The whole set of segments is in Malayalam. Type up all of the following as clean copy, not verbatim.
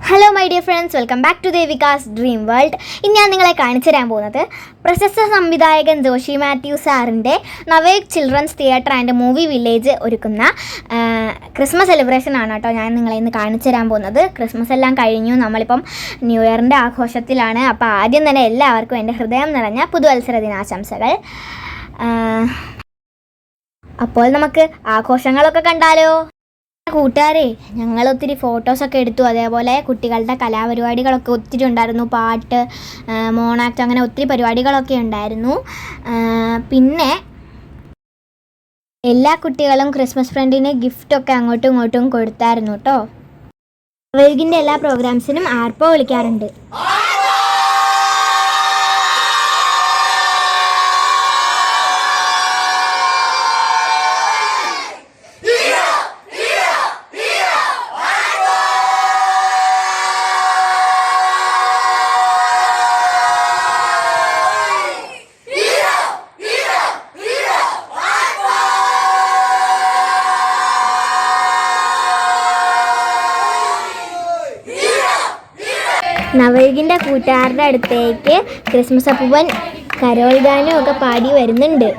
Hello my dear friends, welcome back to Devika's dream world. ഇന്ന് ഞാൻ നിങ്ങളെ കാണിച്ചു തരാൻ പോകുന്നത് പ്രശസ്ത സംവിധായകൻ ജോഷി മാത്യു സാറിൻ്റെ Navek children's theatre and movie village ഒരുക്കുന്ന ക്രിസ്മസ് സെലിബ്രേഷൻ ആണ് കേട്ടോ ഞാൻ നിങ്ങളെ ഇന്ന് കാണിച്ചു തരാൻ പോകുന്നത്. ക്രിസ്മസ് എല്ലാം കഴിഞ്ഞു, നമ്മളിപ്പം ന്യൂ ഇയറിൻ്റെ ആഘോഷത്തിലാണ്. അപ്പോൾ ആദ്യം തന്നെ എല്ലാവർക്കും എൻ്റെ ഹൃദയം നിറഞ്ഞ പുതുവത്സര ദിനാശംസകൾ. അപ്പോൾ നമുക്ക് ആഘോഷങ്ങളൊക്കെ കണ്ടാലോ. കൂട്ടുകാരെ, ഞങ്ങൾ ഒത്തിരി ഫോട്ടോസൊക്കെ എടുത്തു. അതേപോലെ കുട്ടികളുടെ കലാപരിപാടികളൊക്കെ ഒത്തിരി ഉണ്ടായിരുന്നു. പാട്ട്, മോണാക്ട്, അങ്ങനെ ഒത്തിരി പരിപാടികളൊക്കെ ഉണ്ടായിരുന്നു. പിന്നെ എല്ലാ കുട്ടികളും ക്രിസ്മസ് ഫ്രണ്ടിന് ഗിഫ്റ്റൊക്കെ അങ്ങോട്ടും ഇങ്ങോട്ടും കൊടുത്തായിരുന്നു കേട്ടോ. വൈകിൻ്റെ എല്ലാ പ്രോഗ്രാംസിനും ആർപ്പോ വിളിക്കാറുണ്ട്. നവയുഗിൻ്റെ കൂട്ടുകാരുടെ അടുത്തേക്ക് ക്രിസ്മസ് അപ്പൂപ്പൻ കരോൾ ഗാനും ഒക്കെ പാടി വരുന്നുണ്ട്.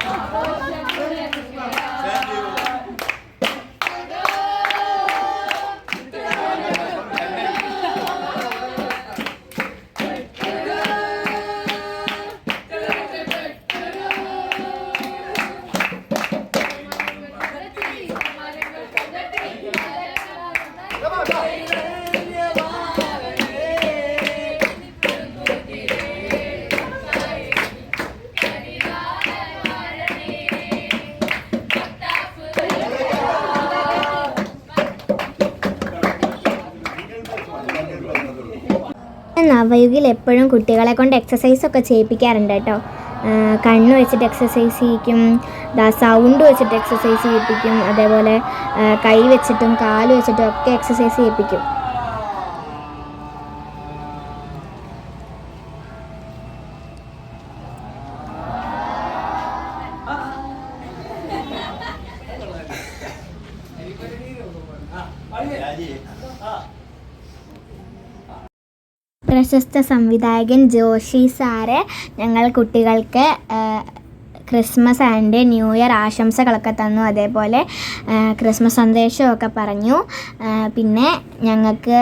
നവയുഗിൽ എപ്പോഴും കുട്ടികളെ കൊണ്ട് എക്സസൈസൊക്കെ ചെയ്യിപ്പിക്കാറുണ്ട് കേട്ടോ. കണ്ണ് വെച്ചിട്ട് എക്സസൈസ് ചെയ്യിക്കും, സൗണ്ട് വെച്ചിട്ട് എക്സസൈസ് ചെയ്യിപ്പിക്കും, അതേപോലെ കൈ വെച്ചിട്ടും കാല് വെച്ചിട്ടും ഒക്കെ എക്സസൈസ് ചെയ്യിപ്പിക്കും. പ്രശസ്ത സംവിധായകൻ ജോഷി സാറ് ഞങ്ങൾ കുട്ടികൾക്ക് ക്രിസ്മസ് ആൻഡ് ന്യൂ ഇയർ ആശംസകളൊക്കെ തന്നു. അതേപോലെ ക്രിസ്മസ് സന്ദേശമൊക്കെ പറഞ്ഞു. പിന്നെ ഞങ്ങൾക്ക്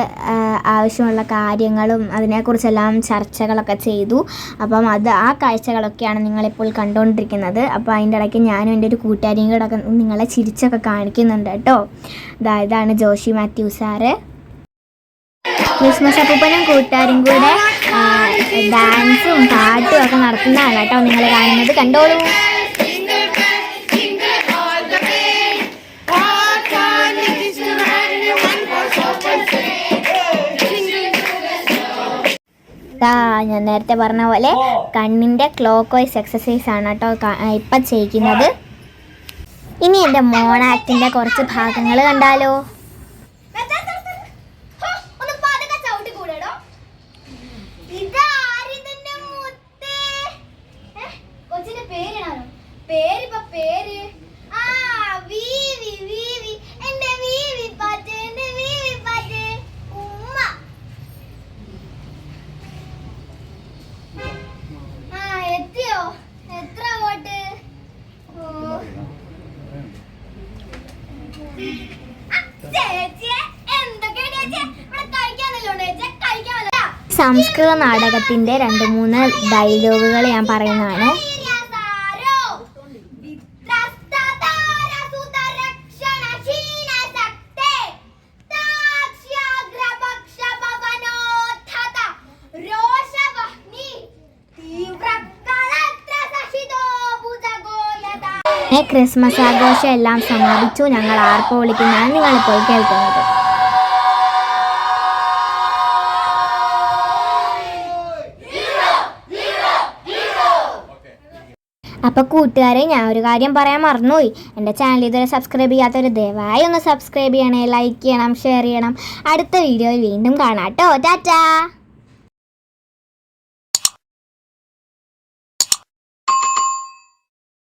ആവശ്യമുള്ള കാര്യങ്ങളും അതിനെക്കുറിച്ചെല്ലാം ചർച്ചകളൊക്കെ ചെയ്തു. അപ്പം ആ കാഴ്ചകളൊക്കെയാണ് നിങ്ങളിപ്പോൾ കണ്ടുകൊണ്ടിരിക്കുന്നത്. അപ്പോൾ അതിൻ്റെ ഇടയ്ക്ക് ഞാനും എൻ്റെ ഒരു കൂട്ടുകാരിയും കൂടെ ഒക്കെ നിങ്ങളെ ചിരിച്ചൊക്കെ കാണിക്കുന്നുണ്ട് കേട്ടോ. ഇതാണ് ജോഷി മാത്യു സാറ്. ക്രിസ്മസ് അപ്പൂപ്പനും കൂട്ടുകാരും കൂടെ ഡാൻസും പാട്ടും ഒക്കെ നടത്തുന്നതാണ് കേട്ടോ നിങ്ങൾ കാണുന്നത്. കണ്ടോളൂ. ഞാൻ നേരത്തെ പറഞ്ഞ പോലെ കണ്ണിൻ്റെ ക്ലോക്ക് വൈസ് എക്സസൈസ് ആണ് കേട്ടോ ഇപ്പം ചെയ്യിക്കുന്നത്. ഇനി എൻ്റെ മോണാക്ടിൻ്റെ കുറച്ച് ഭാഗങ്ങൾ കണ്ടാലോ. സംസ്കൃത നാടകത്തിൻ്റെ 2-3 ഡയലോഗുകൾ ഞാൻ പറയുന്നതാണ്. ക്രിസ്മസ് ആഘോഷം എല്ലാം സമാപിച്ചു. ഞങ്ങൾ ആർപ്പോ വിളിക്കുന്നതാണ് നിങ്ങളിപ്പോൾ കേൾക്കുന്നത്. അപ്പോൾ കൂട്ടുകാരെ, ഞാൻ ഒരു കാര്യം പറയാൻ മറന്നുപോയി. എൻ്റെ ചാനൽ ഇതുവരെ സബ്സ്ക്രൈബ് ചെയ്യാത്തവർ ദയവായി ഒന്ന് സബ്സ്ക്രൈബ് ചെയ്യണേ, ലൈക്ക് ചെയ്യണം, ഷെയർ ചെയ്യണം. അടുത്ത വീഡിയോയിൽ വീണ്ടും കാണാം കേട്ടോ. ടാറ്റാ.